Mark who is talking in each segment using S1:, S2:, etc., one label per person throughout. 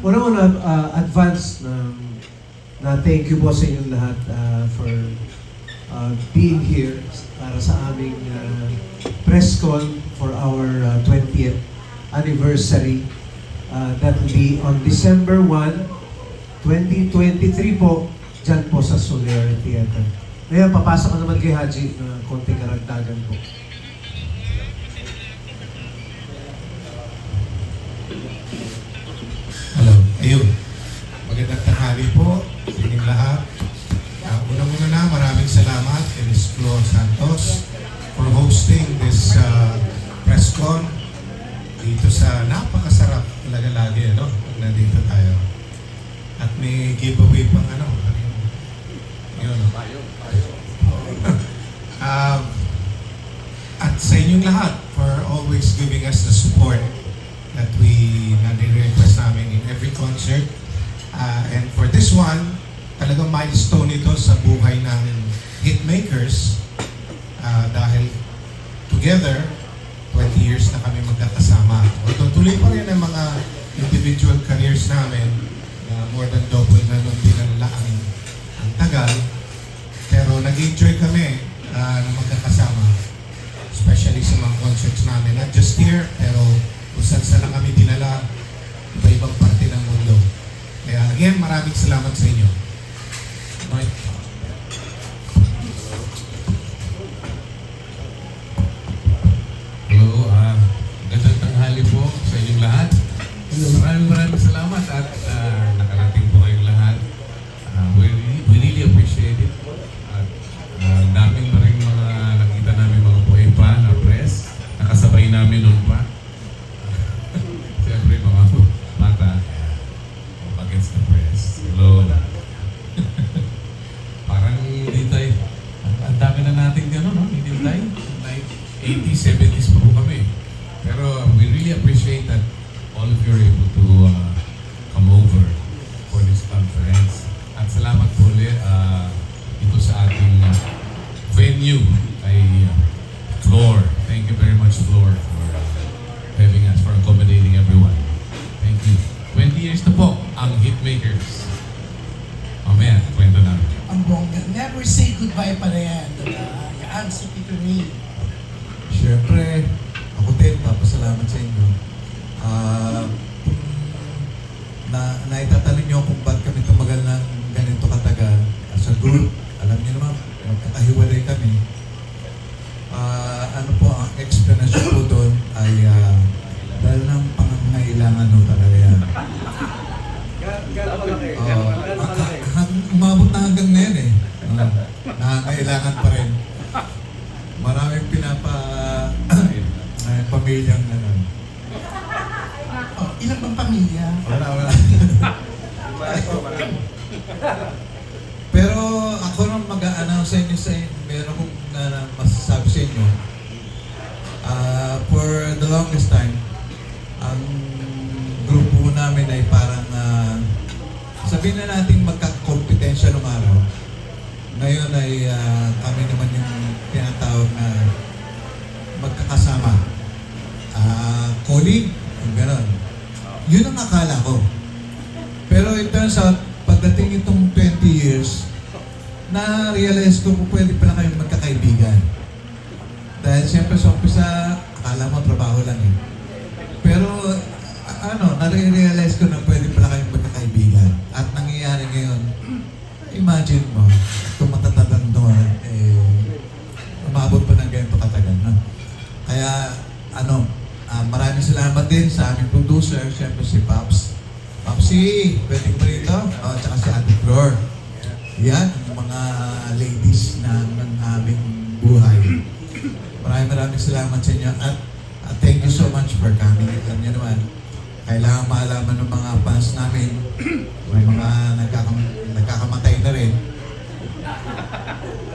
S1: Una-una, advance na thank you po sa inyong lahat for being here para sa aming press con for our 20th anniversary. That will be on December 1, 2023 po, dyan po sa Soler Theater. Ngayon, papasok ka naman kay Haji na konting karagdagan po.
S2: Hello, ayun. Magandang tanghali po sa inyong lahat. Unang-una na, maraming salamat kay Ms. Flo Santos for hosting this press con dito sa napakasarap talaga lagi, ano? Pag nandito tayo. At may giveaway pang ano. Yun. At sa inyong lahat for always giving us the support that we nare-request namin in every concert. And for this one, talagang milestone ito sa buhay ng Hitmakers dahil together, 20 years na kami magkakasama. Although tuloy pa rin ang mga individual careers namin na more than double na nung dinala ang tagal. Pero nag-enjoy kami na magkakasama. Especially sa mga concerts namin. Not just here, pero kung saan lang kami dinala iba-ibang parte ng mundo. Kaya again, maraming salamat sa inyo. Right.
S3: Hello, gandang tanghali po sa inyong lahat. Maraming salamat at nakarating po kayong lahat. We really appreciate it. At daming na rin mga nakita namin mga buhay pa na press. Nakasabay namin noon pa. Siyempre mga mata against the press. Hello. Parang hindi tayo. Ang dami na natin gano'n, no? Hindi tayo. Like 80s, 70s pa po kami. Pero we really appreciate that all of you are able to come over for this conference. At salamat po ulit ito sa ating venue kay Floor. Thank you very much, Floor, for having us, for accommodating everyone. Thank you. 20 years na po ang Hitmakers. Mamaya, kwento namin.
S4: Ang bongga. Never say goodbye pa rin. Yan, si Peter May.
S5: Siyempre, ako din, papasalamat sa inyo. Naitatanong niyo kung ba't kami tumagal ng ganito katagal. As a group, alam niyo naman, magkakahiwalay kami. Ano po, ang explanation po doon ay dahil ng pangangailangan no talaga yan. Umabot na hanggang ngayon eh. Nangangailangan pa rin. Maraming pamilyang nanon.
S4: Oh, ilang bang pamilya?
S5: Wala. Pero ako nang mag-a-announce sa inyo meron akong masasabi sa inyo. For the longest time, ang grupo namin ay parang sabihin na natin magka-kompetensya ng araw. Ngayon ay kami naman yung tinatawag na magkakasama. Colleague, yung gano'n. Yun ang akala ko. Pero it turns out, pagdating itong 20 years, na-realize ko kung pwede pala kayong magkakaibigan. Dahil siyempre sa umpisa, akala mo trabaho lang eh. Pero na-realize ko na pwede pala kayong magkakaibigan. At nangyayari ngayon, imagine mo, itong matatandang doon, umabot pa ng ganito katagal. No? Kaya, maraming salamat din sa aming producer, siyempre si Pops. Popsy, pwede ba rito? Tsaka si Ate Flor. Yan, ang mga ladies ng aming buhay. Maraming salamat sa inyo at thank you so much for coming. Alam niyo naman, kailangan maalaman ng mga fans namin, may mga nagkakamatay na rin.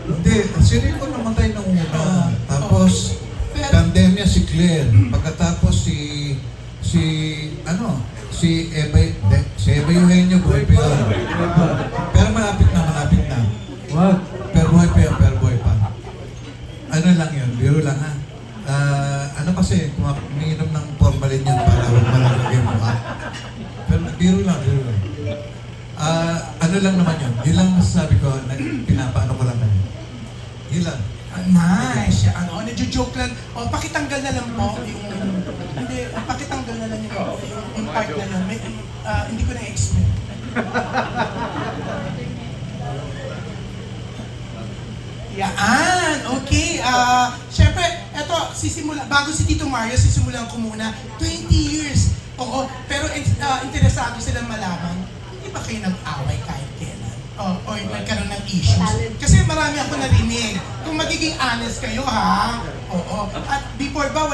S5: Hindi, si Rico namatay nung una. Tapos, pandemya si Claire. Pagkatapos si Eva Eugenio, buhay pa yun. Pero malapit na.
S1: What?
S5: Pero buhay pa. Ano lang yun, biro lang ha. Kasi, umiinom ng formalin yan para huwag malalagay mo ha. Pero biro lang, biro lang. Ano lang naman yun. Yun lang masasabi ko, pinapaano ko lang na yun. Yun lang.
S4: Nice. Ano, nagjo-joke lang. O, pakitanggal na lang po yung... Hindi, pakitanggal na lang yung part na lang. Hindi ko na-explain. Yan, okay. Siyempre, eto, bago si Tito Mario, sisimulan ko muna. 20 years. Oo, pero interesado silang malaman, hindi ba kayo nag-away kahit kailan? O nagkaroon ng issues? Kasi marami ako narinig. Kung magiging honest kayo, ha? Oo. At before ba,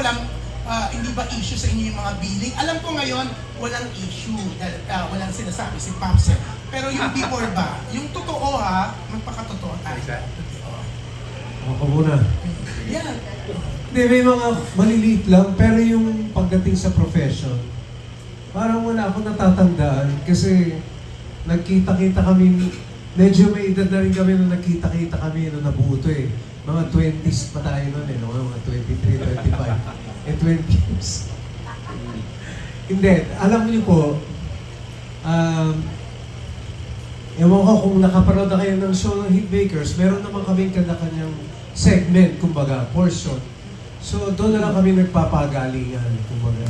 S4: hindi ba issue sa inyo yung mga billing? Alam ko ngayon, walang issue. Walang sinasabi si Pops. Pero yung before ba, yung totoo ha, magpakatotoo tayo.
S1: Ako muna.
S4: Yan.
S1: Hindi, may mga maliliit lang, pero yung pagdating sa profession, parang wala akong natatandaan kasi nagkita-kita kami, medyo may edad na rin kami nung nagkita-kita kami nung nabuo to eh. Mga 20s pa tayo nun eh, no? Mga 23, 25. 20s. Hindi, alam niyo po, ewan ko kung nakapanood na kayo ng show ng Hitmakers, meron naman kaming kanya-kanyang segment, kumbaga, portion. So, doon na lang kami nagpapagalingan, kumbaga.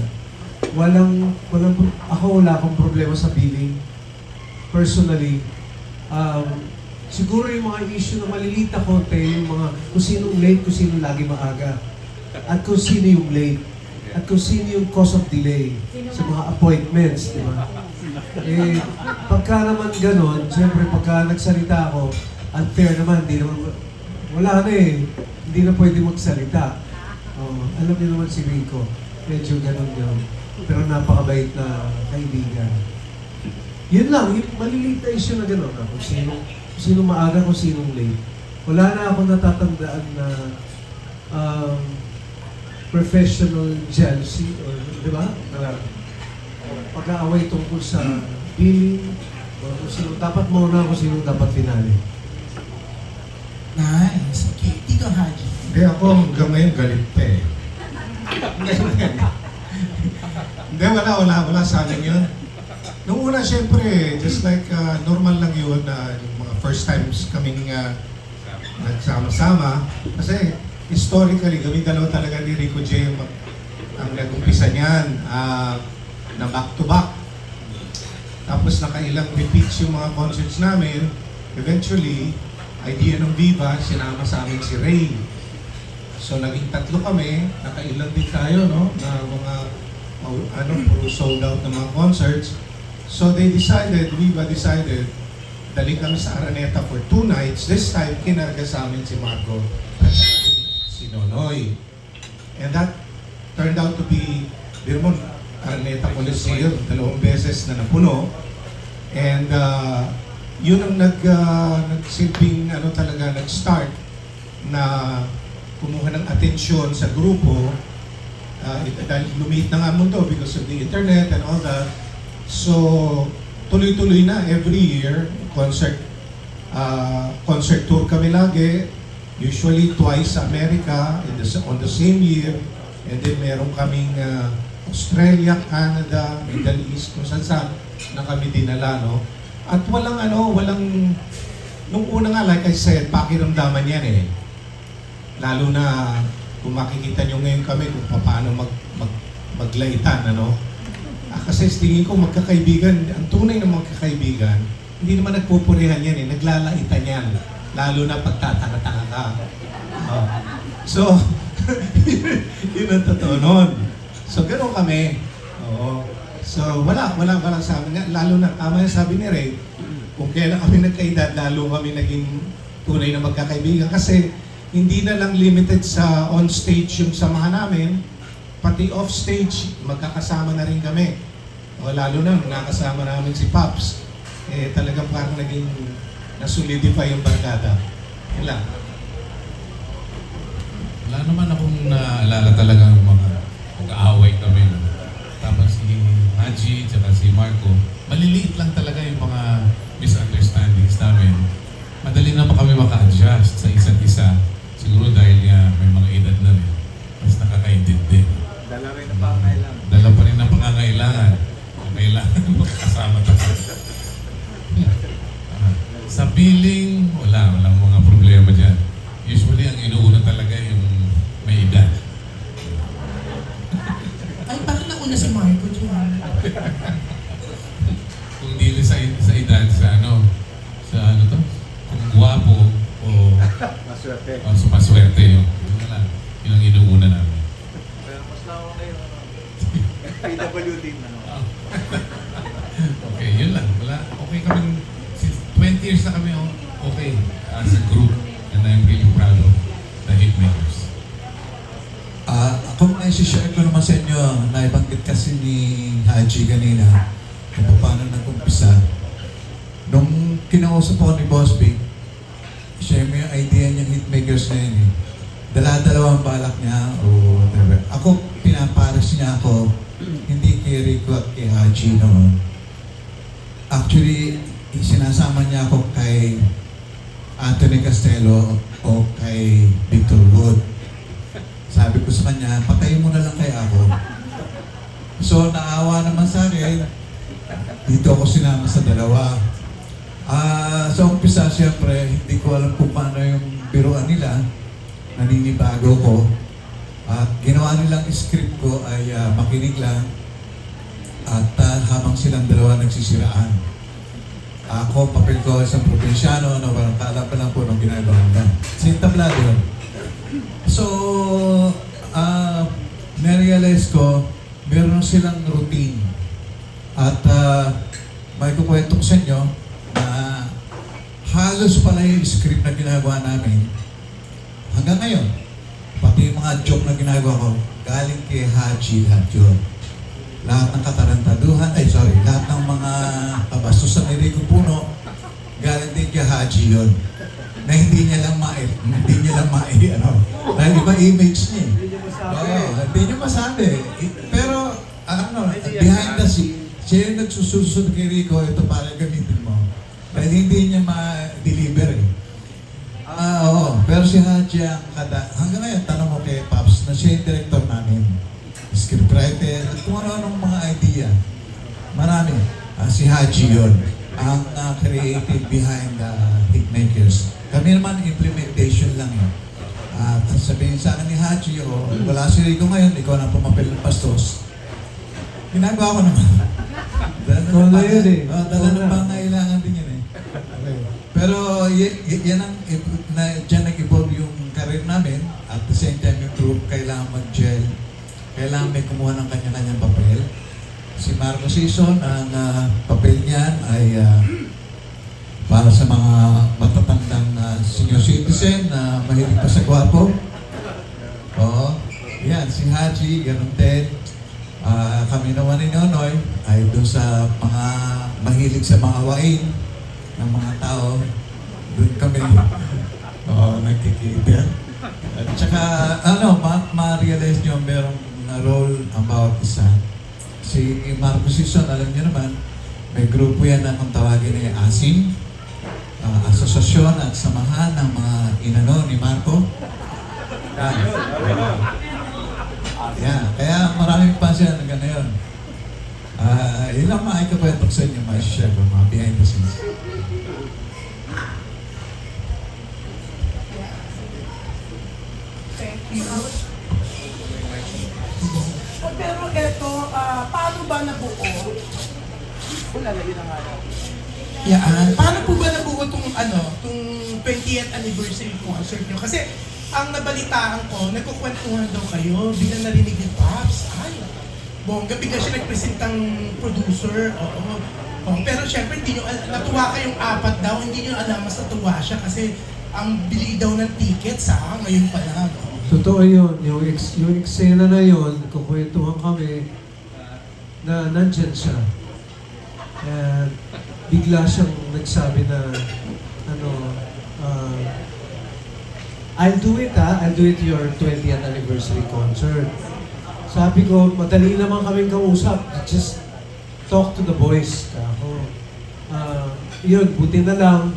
S1: Ako wala akong problema sa billing. Personally, siguro yung mga issue na maliliit na konti, yung mga kung sinong late, kung sinong lagi maaga. At kung sino yung late. At kung sino yung cause of delay sa mga appointments, di ba? Eh, pagka naman ganon, siyempre pagka nagsalita ako, unfair naman, wala na eh. Hindi na pwede magsalita. Alam niyo naman si Rico, medyo ganon yun. Pero napakabait na kaibigan. Yun lang, yung maliliit na issue na gano'n. Kung sino maaga, kung sinong late. Wala na ako natatandaan na professional jealousy or, di ba? Pag-aaway tungkol sa billing o kung sino dapat mauna, kung sino dapat finale.
S4: Nice. Okay. Tito Haji.
S2: Hindi ako hanggang ngayon galit pa eh. Hindi, wala sa akin yun. Nung una, syempre, just like normal lang yun na yung mga first times kaming nagsama-sama. Kasi historically, kami dalawa talaga ni Rico J ang nag-umpisa niyan na back-to-back. Tapos nakailang repeats yung mga concerts namin. Eventually, idea ng Viva, sinama sa amin si Ray. So naging tatlo kami, nakailang din tayo, no? Na mga puro sold out ng mga concerts. So they decided, Viva decided, dali kami sa Araneta for 2 nights. This time, kinarga sa amin si Marco at si Nonoy. And that turned out to be, Araneta Coliseum, 2 beses na napuno. And yun ang nagsilbing nag-start na kumuha ng atensyon sa grupo dahil lumiit na nga mundo because of the internet and all that. So, tuloy-tuloy na every year, concert tour kami lagi, usually twice sa America on the same year, and then meron kaming Australia, Canada, Middle East, kung saan na kami dinala, no? At walang nung una nga, like I said, pakiramdaman yan eh. Lalo na kung makikita nyo ngayon kami kung paano maglaitan, ano? Kasi tingin ko magkakaibigan, ang tunay ng magkakaibigan, hindi naman nagpupurihan yan eh, naglalaitan yan. Lalo na pagtatanga-tanga ka. So, yun ang totoo nun. So, gano'n kami. Oo. So, wala sa amin. Lalo na, tama yung sabi ni Ray, kung kailan kami nagkaedad, lalo kami naging tunay na magkakaibigan. Kasi, hindi na lang limited sa on-stage yung samahan namin, pati off-stage, magkakasama na rin kami. O lalo na, nakasama namin si Pops. Eh, talagang parang naging nasolidify yung barkada. Yan lang.
S3: Wala naman akong naalala talaga ng mga pag-aaway kami. Tapos si Haji at si Marco, maliliit lang talaga yung mga misunderstandings namin. Madali na pa kami maka-adjust sa isa't isa. Siguro dahil may mga edad na rin. Mas nakakaintindi.
S6: Dala rin ang pangailangan.
S3: Dala pa rin ang pangangailangan. Kailangan kasama to. Sa billing, walang mga problema dyan. Usually, ang inuuna talaga yung may edad.
S4: Ay, bakit nauna si Marco dyan?
S3: Kung dili sa edad, sa ano to? Kung guwapo o sumaswerte yun. Yun ang inuuna namin.
S6: PWD na.
S3: Okay, yun lang. Okay kami. Since 20 years na kami okay as a group. And I'm really proud of the Hitmakers.
S5: Ako may share ko naman sa inyo, naibanggit kasi ni Haji kanina kung paano nag-umpisa. Nung kinausap ako ni Boss Big, share mo yung idea niyang Hitmakers na yun eh. Dala-dalawang balak niya o whatever. Ako, pinaparas niya ako, hindi kay Rico at kay Haji noon. Actually, sinasama niya ako kay Anthony Castelo o kay Victor Wood. Sabi ko sa kanya, patayin mo na lang kay ako. So, naawa naman sa akin. Dito ako sinama sa dalawa. Sa umpisa, siyempre, hindi ko alam kung paano yung biruan nila. Naninibago ko. At ginawa nilang script ko ay makinig lang. At habang silang dalawa nagsisiraan. Ako, papel ko isang probinsyano na walang kaalam pa lang po nung ginagawa nila. Sintablado yun. So, narealize ko, meron silang routine. At may kukwento ko sa inyo na halos pala yung script na ginagawa namin hanggang ngayon. Pati yung mga joke na ginagawa ko, galing kay Haji lahat yun. Lahat ng katarantaduhan, lahat ng mga kabastusan ni Rico Puno, galing din kay Haji yun. Na hindi niya lang dahil iba image niya. Hindi niya masabi. Pero, behind the scene, siya yung nagsusunod kay Rico, ito para gamitin mo. Dahil hindi niya ma-deliver eh. Pero si Haji ang hanggang ngayon, tanong mo kay Pops na siya yung director namin. Scriptwriter, at kung ano-anong mga idea. Marami. Si Haji yun. Ang creative behind the Hitmakers. Kami naman, implementation lang yun. At sabihin sa akin ni Haji, wala si Rico ngayon, ikaw na pumapel ng pastos. Ginagawa ko naman. Dala ng pangailangan din yun eh. Okay. Pero yan ang, dyan nag-evolve yung career namin. At the same time, yung group kailangan mag-gel. Kailangan may kumuha ng kanya-kanyang papel. Si Marco Sison, ang papel niyan ay para sa mga matatandang senior citizen na mahilig pa sa gwapo. Oo. Yan, si Haji, ganun din. Kami naman ni Nonoy ay doon sa mga mahilig sa mga wain ng mga tao. Doon kami nagkikita. At saka, ma-realize nyo merong role about isa. Si Marco Sison, alam niyo naman, may grupo yan na kung tawagin ay ASIM, Asosasyon at Samahan ng mga inano ni Marco. Kaya maraming pa siya na gano'n. Ilang mga ikakwento sa inyo, ma-share ko, mga behind the scenes.
S4: Thank you. Pero eto, paano ba nabuo? Yan. Paano po ba nabuo itong 20th anniversary concert nyo? Kasi ang nabalitaan ko, nagkukwentuhan daw kayo, biglang narinig ni Pops. Ay, bongga, bigla siya nagpresentang producer. Oo. Pero syempre, hindi nyo, natuwa kayong apat daw, hindi nyo alam mas natuwa siya kasi ang bili daw ng tickets ngayon pa lang.
S1: Totoo yun. Yung eksena na yun, kukwentuhan kami na nandyan siya. And bigla siyang nagsabi na, I'll do it I'll do it your 20th anniversary concert. Sabi ko, madali naman kaming kausap. Just talk to the boys. Ako. Yun, buti na lang.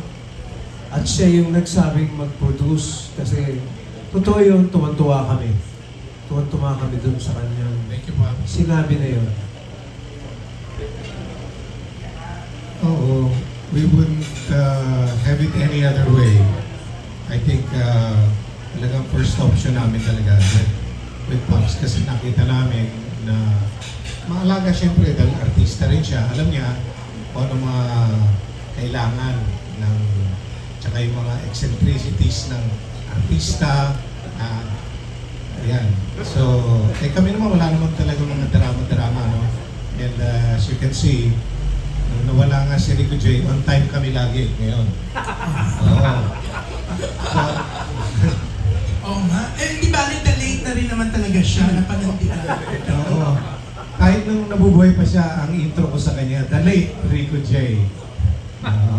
S1: At siya yung nagsabing mag-produce. Kasi, totoo yun, tuwan-tuwa kami. Tuwan-tuwa kami dun sa kanyang
S3: Thank you, Pop.
S1: sinabi na yun.
S2: Oo, we wouldn't have it any other way. I think talagang first option namin talaga with Pops kasi nakita namin na maalaga siyempre dahil artista rin siya. Alam niya kung ano mga kailangan ng tsaka yung mga eccentricities ng artista. Ayan. So, kami naman wala naman talaga mga drama-drama, no? And as you can see, nung nawala nga si Rico J, on time kami lagi ngayon. Oo. So,
S4: Oo nga. Eh, di ba, late na rin naman talaga siya na panandian.
S2: oo. Kahit nung nabubuhay pa siya, ang intro ko sa kanya, The Late Rico J. Oo.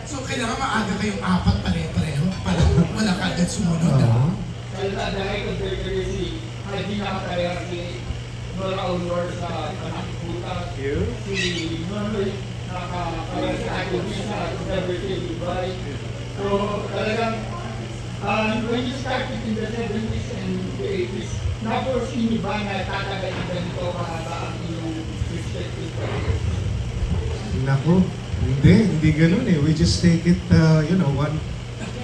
S4: So, kailangan maaga kayong apat pare-pareho para wala ka agad sumunod.
S2: Oo.
S7: Dahil dahil ko si hindi nakakaya si Nora Aurora sa Panakuta. Si Nonoy nakakaya sa akin sa University of Dubai. So talagang when you started in the 70s and the 80s, naforesee niyo ba na tatagal ng ganito kahaba ang inyong respective careers?
S2: Naku, hindi ganun eh. We just take it, one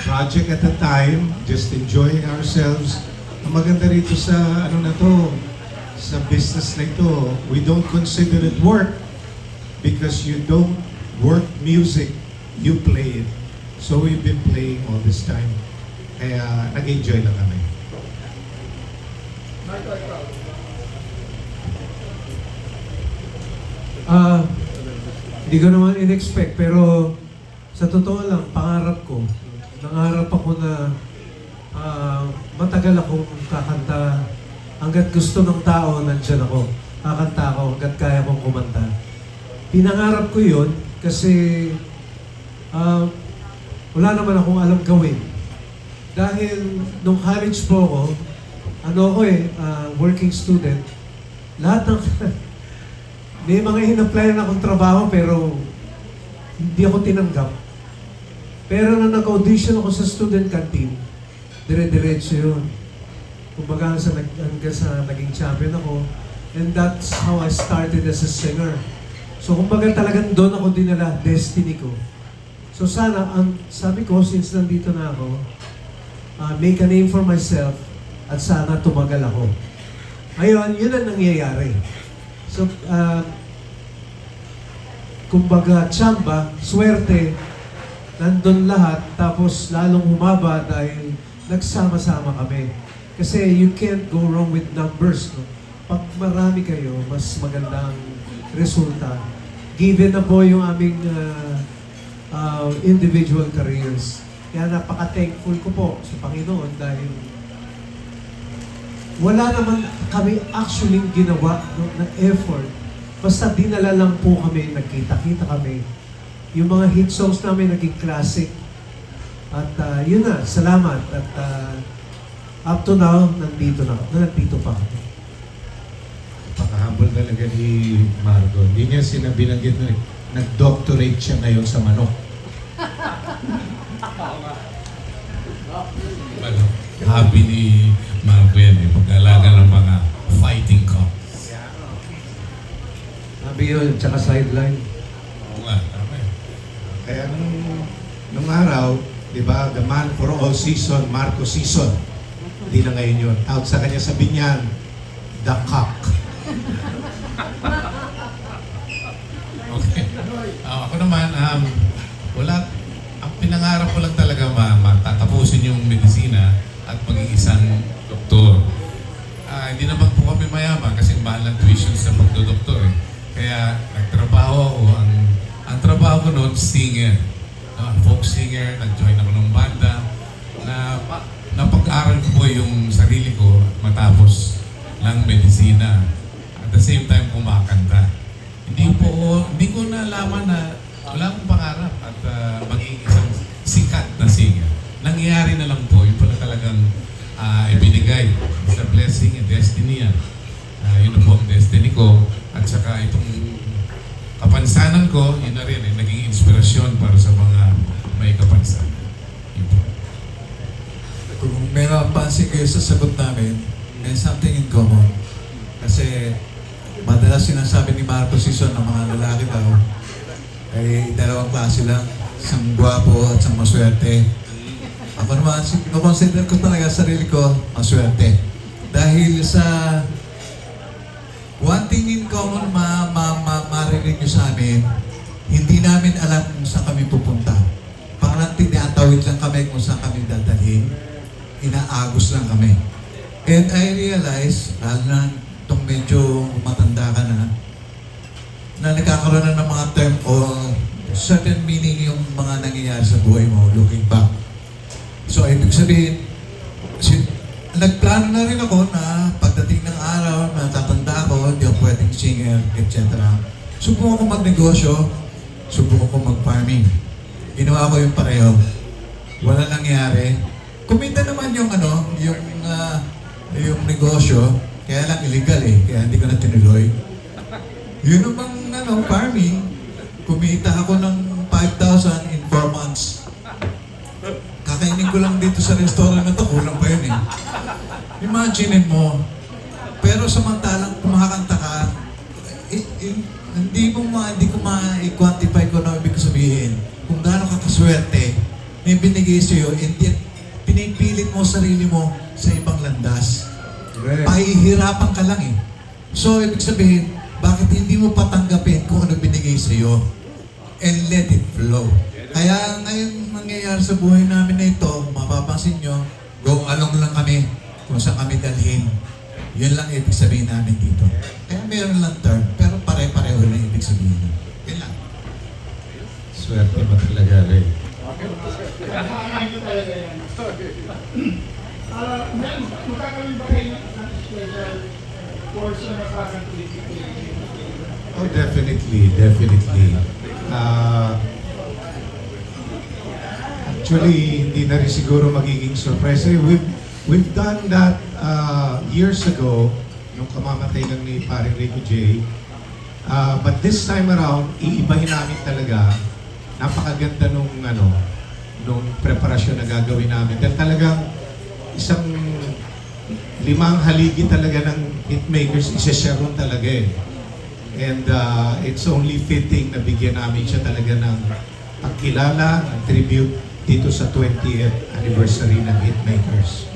S2: project at a time, just enjoy ourselves. Ang maganda rito sa sa business na ito, we don't consider it work because you don't work music, you play it. So we've been playing all this time. Kaya nag-enjoy lang kami.
S1: Hindi ko naman in-expect, pero sa totoo lang, pangarap ko, nangarap ako na matagal akong kakanta. Hanggat gusto ng tao, nandyan ako. Kakanta ako hanggat kaya kong kumanta. Pinangarap ko yun kasi wala naman akong alam gawin. Dahil nung college po ako, working student, lahat ng may mga in-applyan akong trabaho pero hindi ako tinanggap. Pero nung nag-audition ako sa student canteen, dire-diretso yun. Kumbaga hanggang sa naging champion ako. And that's how I started as a singer. So kumbaga talagang doon ako dinala, destiny ko. So sana, ang sabi ko, since nandito na ako, make a name for myself at sana tumagal ako. Ngayon, yun ang nangyayari. So, kumbaga, tsamba, swerte, nandun lahat, tapos lalong humaba dahil nagsama-sama kami. Kasi you can't go wrong with numbers. No? Pag marami kayo, mas magandang resulta. Given na po yung aming individual careers. Kaya napaka-thankful ko po sa Panginoon dahil wala naman kami actually ginawa na effort. Basta dinala lang po kami, nagkita-kita kami. Yung mga hit songs namin naging classic. At yun na, salamat. At up to now, nandito pa kami.
S2: Paka-humble talaga ni Margo. Hindi niya binanggit na nag-doctorate siya ngayon sa manok.
S3: Hobby ni Marco yan eh, pag-alaga ng mga fighting cocks.
S1: Sabi yun, tsaka sideline.
S3: Oo nga, tama eh.
S2: Kaya nung araw, di ba, the man for all season, Marco Season. Hindi na ngayon yun. Out sa kanya sa binyan, the cock.
S3: Okay. Ako naman, wala, ang pinangarap ko lang talaga matatapusin yung medisina at maging isang doktor. Hindi naman po kami mayaman kasi mahal ng tuition sa pagdodoktor eh. Kaya nagtrabaho ako, ang trabaho ko noon, singer. Folk singer, nag-join ako ng banda. Napag-aral ko po yung sarili ko matapos ng medisina. At the same time, kumakanta. Hindi ko nalaman na wala akong pangarap at maging isang sikat na singer. Nangyayari na lang po, yun pala talagang ibinigay. It's a blessing and destiny yan. Yun na po ang destiny ko. At saka itong kapansanan ko, yun na rin, naging inspirasyon para sa mga may kapansanan. Yun po.
S5: Kung may mapansin kayo sa sagot namin, may something in common. Kasi madalas sinasabi ni Marco Sison ng mga lalaki daw, klase lang. Isang gwapo at isang maswerte. Ako naman, consider ko talaga sarili ko maswerte. Dahil sa one thing in common marinig nyo sa amin, hindi namin alam kung saan kami pupunta. Parang tinatawid lang kami kung saan kami dadalhin. Inaagos lang kami. And I realize, lalo na itong medyo matanda ka na nagkakaroon na ng mga term o certain meaning yung mga nangyayari sa buhay mo, looking back. So, ibig sabihin, nagplano na rin ako na pagdating ng araw na tatanda ako, hindi ako pwedeng singer, etc. Subukan ko magnegosyo, subukan ko mag-farming. Ginawa ko yung pareho. Wala nangyari. Kumita naman yung yung negosyo, kaya lang illegal kaya hindi ko na tinuloy. Yun namang farming, kumita ako ng 5,000 in 4 months. Kakainin ko lang dito sa restaurant na to, kulang pa yun Imagine mo, pero samantalang kumakanta ka, hindi ko ma-quantify ko na ibig sabihin kung gaano ka kaswerte may binigay sa'yo, hindi pinipilit mo sarili mo sa ibang landas. Pahihirapan ka lang So, ibig sabihin, bakit hindi mo patanggapin kung ano binigay sa'yo? And let it flow. Kaya ngayon nangyayari sa buhay namin na ito, mapapansin nyo, go along lang kami kung saan kami dalhin. Yun lang ibig sabihin namin dito. Kaya meron lang term, pero pare-pareho lang ibig sabihin. Yun lang.
S2: Swerte ba talaga, Ray?
S7: Kasama nyo talaga yan. Magkakaroon ba kayo ng special course na parang
S2: Oh, definitely. Actually, hindi na rin siguro magiging surprise. We've done that years ago, nung kamamatay lang ni paring Rico J. But this time around, iibahin namin talaga. Napakaganda nung preparasyon na gagawin namin. Dahil talagang isang 5 haligi talaga ng hitmakers, isa-share talaga And it's only fitting na bigyan namin siya talaga ng pagkilala, ng tribute dito sa 20th anniversary ng Hitmakers.